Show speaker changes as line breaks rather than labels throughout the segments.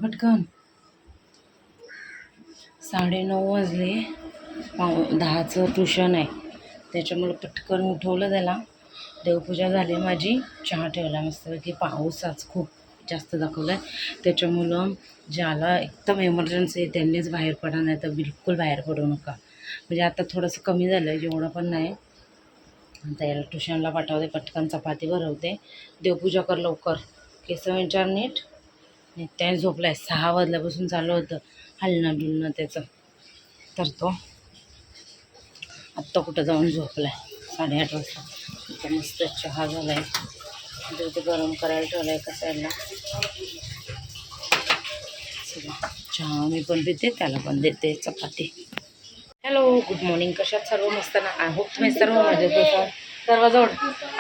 पटकन. 9:30 वाजले. 10चं ट्युशन आहे, त्याच्यामुळे पटकन उठवलं त्याला. देवपूजा झाली माझी, चहा ठेवला मस्त की पाऊस आज खूप जास्त दाखवला आहे, त्याच्यामुळं ज्याला एकदम एमर्जन्सी आहे त्यांनीच बाहेर पडा, नाही तर बिलकुल बाहेर पडू नका. म्हणजे आता थोडंसं कमी झालं आहे, एवढं पण नाही. आता याला ट्युशनला पाठवते, पटकन चपाती भरवते. देवपूजा कर लवकर, केस विंचार नीट. त्याने झोपला आहे, 6 वाजल्यापासून चालू होतं हलणं डुलणं त्याचं. तर तो आत्ता कुठं जाऊन झोपला आहे 8:30 वाजता. आता मस्त चहा झाला आहे, ते गरम करायला ठेवला आहे कसायला. चहा मी पण देते, त्याला पण देते चपाती. Hello, good morning. कशात सर्व मस्त ना? आय होप तुम्ही सर्व मजेत असाल सर्वजवळ,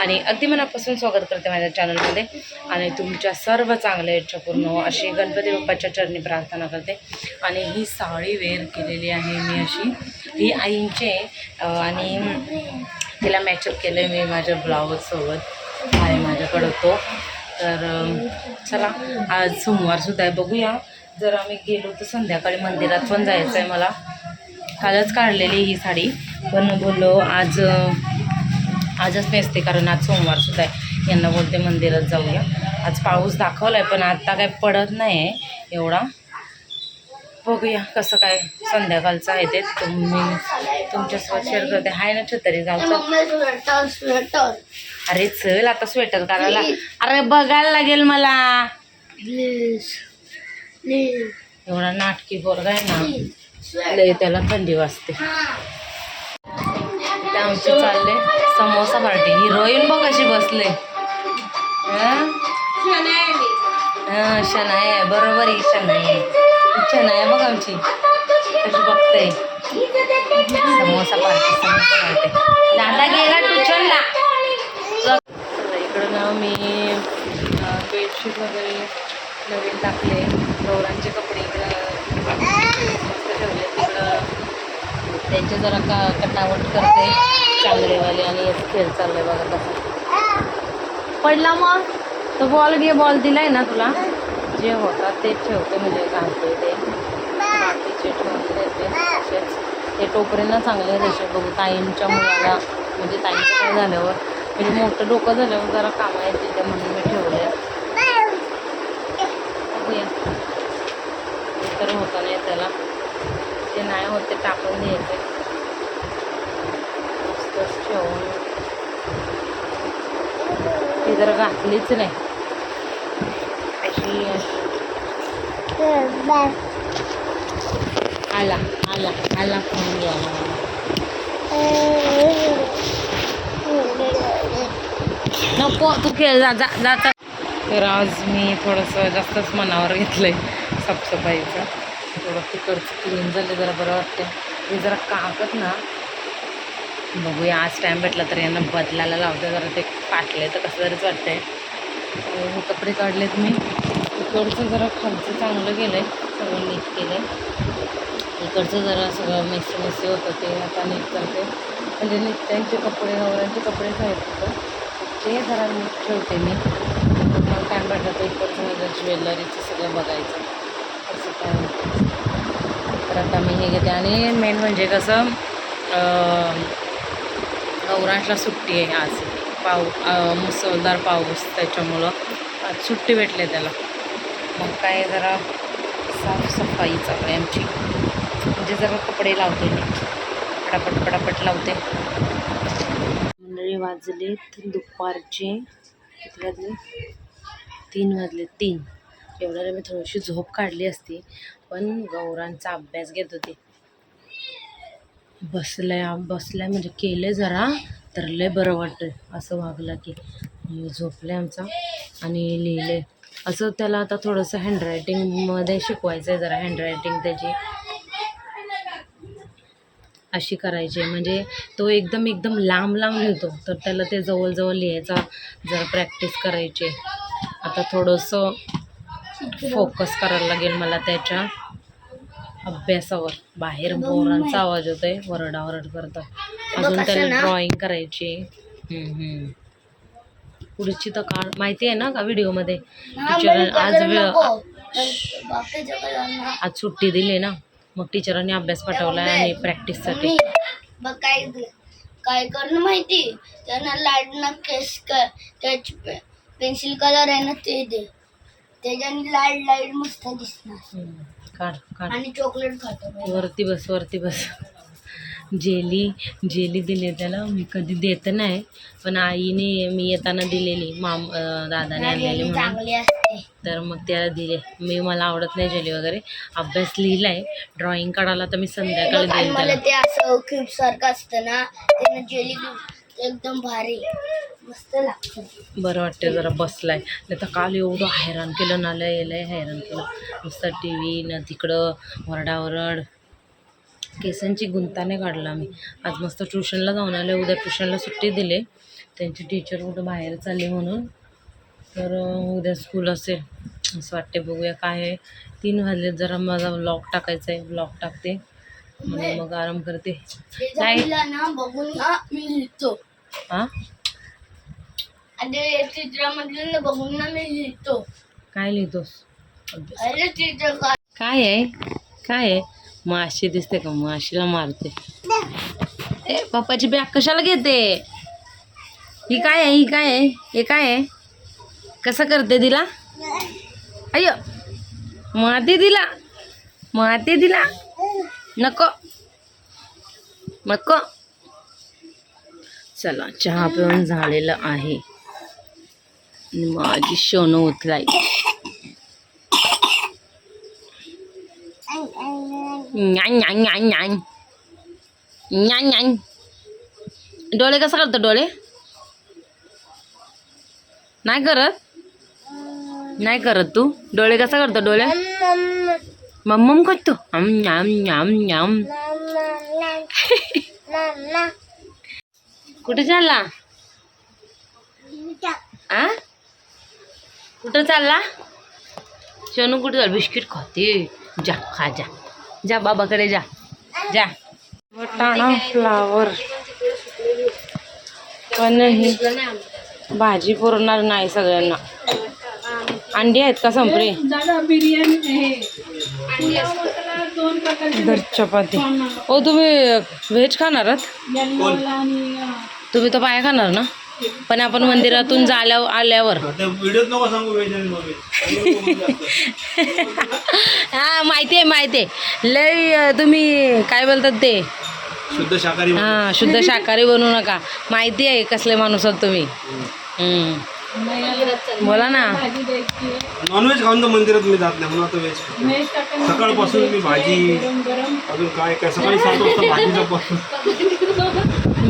आणि अगदी मनापासून स्वागत करते माझ्या चॅनलमध्ये. आणि तुमच्या सर्व चांगल्या इच्छा पूर्ण हो अशी गणपती बाप्पाच्या चरणी प्रार्थना करते. आणि ही साडी वेअर केलेली आहे मी अशी, ही आईंची आहे, आणि तिला मॅचअप केलं आहे मी माझ्या ब्लाऊजसोबत आहे माझ्याकडं तो. तर चला, आज सोमवारसुद्धा आहे, बघूया. जर आम्ही गेलो तर संध्याकाळी मंदिरात पण जायचं आहे मला. कालच काढलेली ही साडी, पण बोललो आजच नेसते, कारण आज सोमवारसुद्धा आहे. यांना बोलते मंदिरात जाऊया. आज पाऊस दाखवला आहे, पण आत्ता काय पडत नाही आहे एवढा. बघूया कसं काय संध्याकाळचं आहे ते तुमच्यासोबत शेअर करते. हाय ना छतरी जाऊ. अरे चल आता स्वेटर काढायला, अरे बघायला लागेल मला. एवढा नाटकी पोरगा आहे ना, लय त्याला थंडी वाजते. ते आमचे चालले समोसा पार्टी. हिरोईन बघ कशी बसले. शनाई आहे, बरोबर आहे. शनाई आहे बघ आमची कशी बघते. समोसा पार्टी. दादा गेला ट्युशनला. इकडं ना मी बेडशीट वगैरे नवीन टाकले, गौरांचे कपडे इकडं मस्त ठेवले. तिकडं त्यांचे जरा कटावट करते चांगलेवाले, आणि खेळ चाललाय बघा कसा. पडला मग तो बॉल बॉल दिलाय ना तुला, जे होता ते ठेवते, म्हणजे घालते ते, बाकीचे ठेवून देते तसेच. ते टोपरेंना चांगले तसे बघू. ताईंच्या मुलाला म्हणजे ताईंचं काय झाल्यावर, म्हणजे मोठं डोकं झाल्यावर जरा कामं येते ते, म्हणून मी ठेवले. बघूया ते तर होतं नाही त्याला, ते नाही होत ते टाकून द्यायचे. मस्तच ठेवून ती जरा घातलीच नाही अशी. आला आला आला फोन घ्यायला. नको तू खेळ जा. तर आज मी थोडंसं जास्तच मनावर घेतलं आहे साफसफाईचं. थोडं तिकडचं क्लीन झालं, जरा बरं वाटतं. हे जरा कागद ना, बघूया आज टाईम भेटला तर यांना बदलायला लावते. जरा ते काटले तर कसं तरीच वाटतंय. हे कपडे काढलेत मी. इकडचं जरा खालचं चांगलं गेलं आहे, सगळं नीट केलं आहे. इकडचं जरा सगळं मेसी होतं, ते आता नीट करते. म्हणजे नित्यांचे कपडे, नवऱ्यांचे कपडेच आहेत तिथं, ते जरा नीट ठेवते मी. मला टाईम भेटला तर इकडचं माझं ज्वेलरीचं सगळं बघायचं असं काय. तर आता मी हे घेते. आणि मेन म्हणजे कसं, गौरांशला सुट्टी आहे आज, मुसळधार पाऊस, त्याच्यामुळं आज सुट्टी भेटली त्याला. मग काय जरा साफसफाई चालू आहे आमची, म्हणजे जरा कपडे लावते मी, पटापट लावते. मंडळी वाजलेत दुपारचे किती वाजले, 3 वाजले. 3 एवढ्याला मी थोडीशी झोप काढली असती, पण गौरांचा अभ्यास घेत होती. बसलाय म्हणजे केले जरा, तर लय बरं वाटतं असं वागलं की. झोपले आमचा आणि लिहिले असं. त्याला आता थोडंसं हँडरायटिंगमध्ये शिकवायचं आहे, जरा हँडरायटिंग त्याची अशी करायची, म्हणजे तो एकदम लांब लिहितो, तर त्याला ते जवळ लिहायचा जरा प्रॅक्टिस करायची. आता थोडंसं फोकस करायला लागेल मला त्याच्या अभ्यासावर. बाहेर बोरांचा आवाज होतोय, वरडावरड करतो. अजून त्याला ड्रॉइंग करायची. पुढची तर काळ माहिती आहे ना का व्हिडिओमध्ये. आज आज सुट्टी दिली ना, मग टीचरांनी अभ्यास पाठवला आणि प्रॅक्टिससाठी.
बघ काय करणं माहिती, त्यांना लाईटना केस त्याची पेन्सिल कलर आहे ना ते दे, त्याच्याने लाईट मस्त दिसणार.
काढ काढ.
आणि चॉकलेट खातो.
वरती बस. जेली दिली त्याला. मी कधी देत नाही, पण आईने मी येताना दिलेली, दादाने आणलेली म्हणून,
चांगली असते
तर मग त्याला दिले. मला आवडत नाही जेली वगैरे. अभ्यास लिहिलाय, ड्रॉइंग काढायला तर मी संध्याकाळी देईल
मला
त्याला.
ते असं क्यूब सारखं असतं ना, त्यानं जेली एकदम भारी मस्त लागतं.
बरं वाटतं जरा बसलाय. नाही तर काल एवढं हैराण केलं ना, लय हैराण केलं. नुसतं टी व्ही ना, तिकडं वरडावरड. केसांची गुंताने काढला मी. आज मस्त ट्युशनला जाऊन आले. उद्या ट्युशनला सुट्टी दिली, त्यांची टीचर कुठं बाहेर चालली म्हणून. तर उद्या स्कूल असेल असं वाटते. बघूया काय आहे. 3 वाजले. जरा माझा व्लॉग टाकायचा आहे, व्लॉग टाकते म्हणून मग आराम करते.
काय ना बघून ना मी लिहितो.
हां,
आणि चित्रामधलं बघून ना मी लिहितो.
काय लिहितोस?
अरे चित्र
काय आहे? माशी दिसते का? माशीला मारते. ए, पप्पाची बॅग कशाला घेते? ही काय आहे? हे काय आहे? कसं करते तिला? अय्यो, माती दिला. नको. चला, चहा पिऊन झालेलं आहे. माझी शोनं उतराय. डोळे कसं करतो? डोळे नाही करत तू? डोळे कसा करतो? डोळे मम्मम करतो. कुठे चालला? आ, कुठं चालला? सोनू कुठे चाल? बिस्किट खाते. जा, खा जा बाबाकडे जा. वटाणा फ्लावर, पण ही भाजी पुरणार नाही सगळ्यांना. अंडी आहेत का संपले? चपाती. हो, तुम्ही व्हेज खाणार आहात? तुम्ही तर पाया खाणार ना? पण आपण मंदिरातून आल्यावर हा, माहिती आहे. लय तुम्ही काय बोलतात ते,
शुद्ध शाकाहारी.
हां, शुद्ध शाकाहारी बनवू नका. माहिती आहे कसले माणूस आहात तुम्ही. बोला ना.
नॉनव्हेज खाऊन तर मंदिरात मी जात नाही, म्हणून आता व्हेज. सकाळपासून मी भाजी, अजून काय सकाळी 7 वाजता भाजीचा पासून.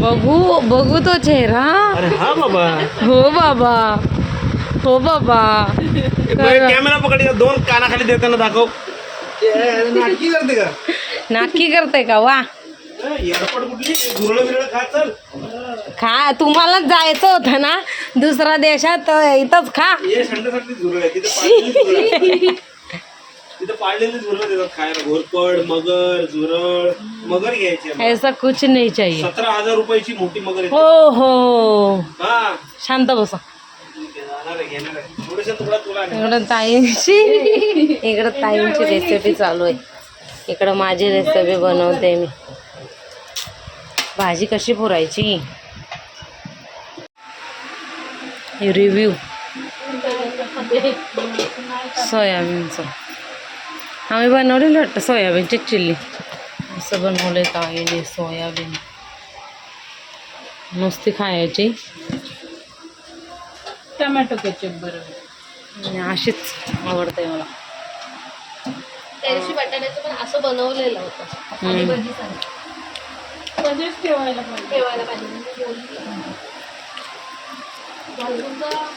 बघू तो चेहरा.
अरे हा बाबा.
हो बाबा.
कॅमेरा पकडी 2 कानाखाली देताना दाखव. नाटकी करते का?
नाटकी करते का? वा.
कुठली झुरळ बिरळ खा. चल
खा, तुम्हाला जायचं होतं ना दुसऱ्या देशात, इथंच खा.
हे संडेसाठी झुरळ आहे. तिथे पाळलेली झुरळ देतात खायला. घोरपड, मगर, झुरळ. मगर घ्यायची.
ऐसा कुछ नहीं चाहिए.
17,000 रुपयाची मोठी मगर येते.
हो.
हा,
शांत बसा. इकडं ताईंची रेसिपी चालू आहे. इकडं माझी रेसिपी बनवते मी. भाजी कशी पुरायची, रिव्ह्यू. सोयाबीनचं आम्ही बनवलेलं वाटतं. सोयाबीनची चिल्ली असं बनवलं ताईने. सोयाबीन नुसती खायची,
टमॅटो केचप बरोबर.
आणि अशीच आवडते मला.
त्यादिवशी बटाट्याचं पण असं बनवलेलं होतं. आणि भजीसारखं.
कधीच ठेवायला पाहिजे.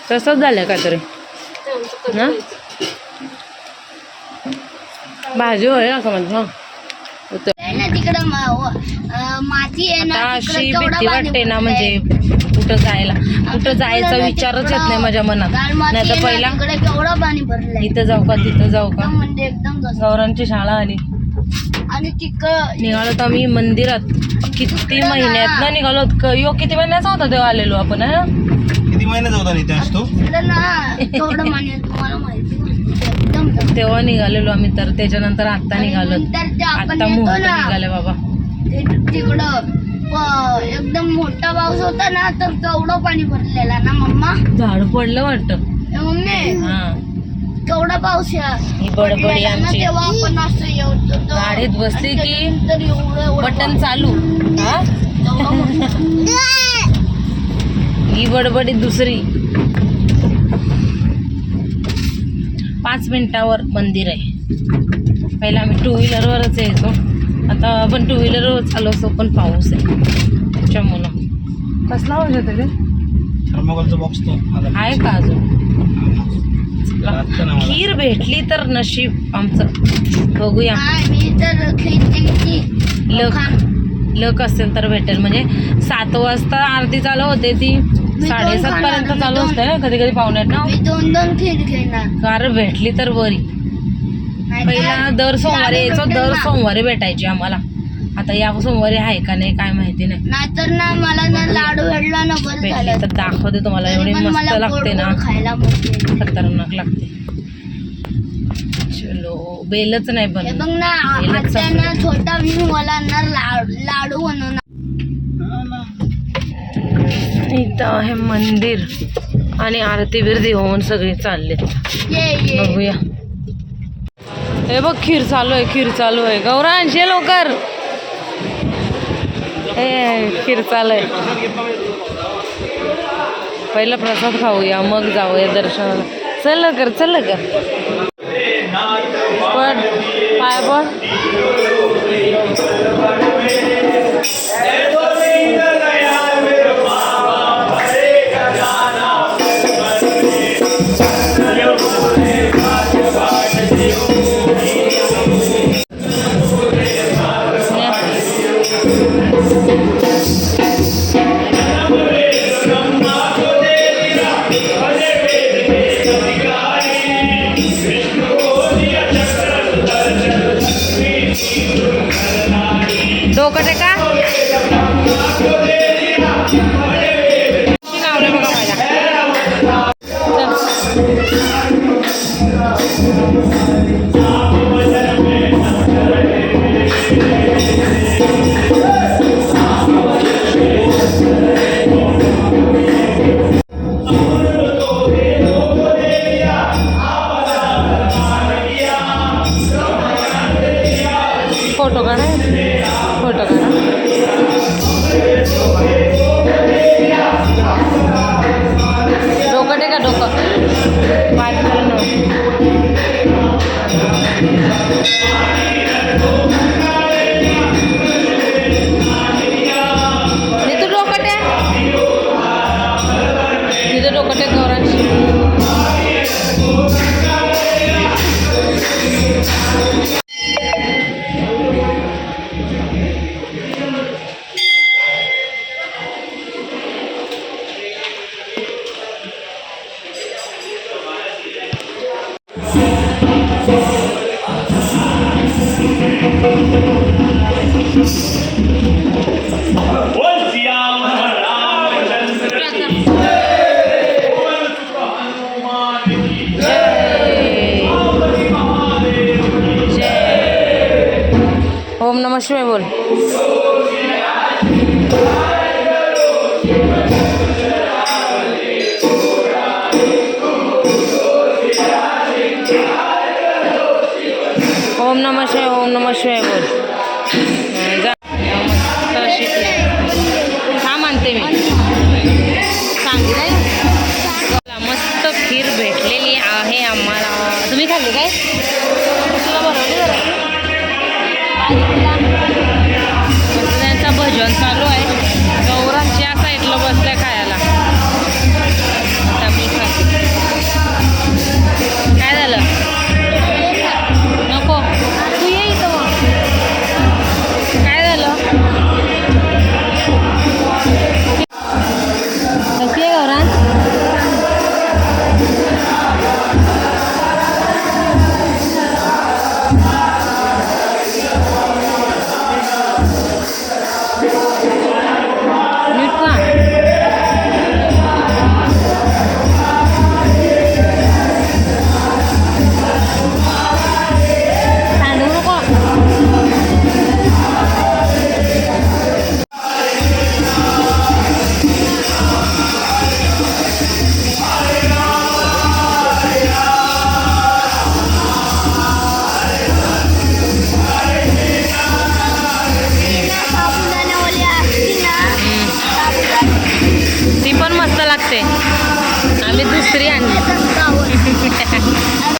तसंच झालं का तरी ना. भाजी होय असं म्हणतो.
तिकडं माती आहे ना,
आता अशी भीती वाटते ना, म्हणजे कुठं जायचा विचारच येत नाही माझ्या मनात. नाही तर पहिला
केवढं पाणी भरलंय.
इथं जाऊ का तिथं जाऊ का.
म्हणजे एकदम
गौरांची शाळा आली.
आणि तिकडं
निघालो तर आम्ही मंदिरात. किती महिन्यात ना निघालो. किती महिन्याचा होता तेव्हा आलेलो आपण.
किती महिन्याचा होता इथे असतो
ना. केवढं पाणी तुम्हाला माहिती. एकदम
तेव्हा निघालेलो आम्ही, तर त्याच्यानंतर आत्ता निघालो.
नंतर ते आपण
आत्ता
येतो
मुहूर्त
ना
निघाले बाबा.
तिकडं एकदम मोठा पाऊस होता ना, तर केवढं पाणी भरलेला ना मम्मा.
झाड पडलं वाटतं.
मम्मी
हा,
केवढा पाऊस
ही बडबडी
पडलेला ना,
आमची.
तेव्हा आपण असं येत होतो.
गाडीत बसली
आणि
की
त्याच्यानंतर एवढं
बटन चालू. हा,
एवढं मोठं.
ही बडबडी दुसरी. 5 मिनिटावर मंदिर आहे. पहिला आम्ही 2 व्हीलरवरच यायचो, आता आपण 2 व्हीलरवर चालू असतो, पण पाऊस आहे त्याच्यामुळं. कसला आवाज होतं ते?
थर्मोकॉलचा बॉक्स तो
आहे का अजून?
लागतं ना मला.
खीर भेटली तर नशीब आमचं. बघूया,
मी तर खिडकीची
लक लक असेल तर भेटेल. म्हणजे 7 वाजता आरती चालू होते, ती 7:30 पर्यंत चालू असते ना, कधी कधी पाहुण्यात ना.
मी 2 खीर घेणार.
कार भेटली तर बरी. पहिला दर सोमवारी यायचो, दर सोमवारी भेटायची आम्हाला. आता या सोमवारी आहे का नाही काय माहिती नाही.
नाहीतर ना मला ना लाडू भेटला ना, बरं
भेटली
झालं.
तर दाखवते तुम्हाला.
तरी
एवढी
पण
मस्त
मला
लागते
गोड
ना,
गोड खायला भेटते.
खतरनाक लागते. चलो, बेलच नाही
हे
पण
बघ ना, आत्या ना छोटा भीम मला ना लाडू बनवणार.
इथं आहे मंदिर आणि आरती बिरती होऊन सगळे चालले.
ये
बघूया. हे बघ, खीर चालू आहे, खीर चालू आहे. गौरांश ये लवकर. ए, खीर चालू आहे. पहिला प्रसाद खाऊया, मग जाऊया दर्शनाला. चल लवकर, चल लवकर. पण पाय पण डोकं टेका. गावले बघा माझ्या. फोटो काढा, फोटो काढा. डोकं टेका, डोकं. पाय फिरवणं. तिथं डोकं टेक, तिथं डोकं टेक गौरांश. ओम नमः शिवाय बोल. ओम नमः शिवाय, ओम नमः शिवाय बोल. जा. मस्त शिकले. हा म्हणते मी, सांगितलंय. मस्त खीर भेटलेली आहे आम्हाला. तुम्ही खाल्ली काय? तुला बनवली जरा. त्यांचा भजन चालू आहे. गौरांची या साईडला बसल्या खायला. आता मी खाते. काय झालं? नको, तू ये इथं मग. काय झालं? कशी आहे गौरांश? लागते. आम्ही दुसरी आणली.
गावात.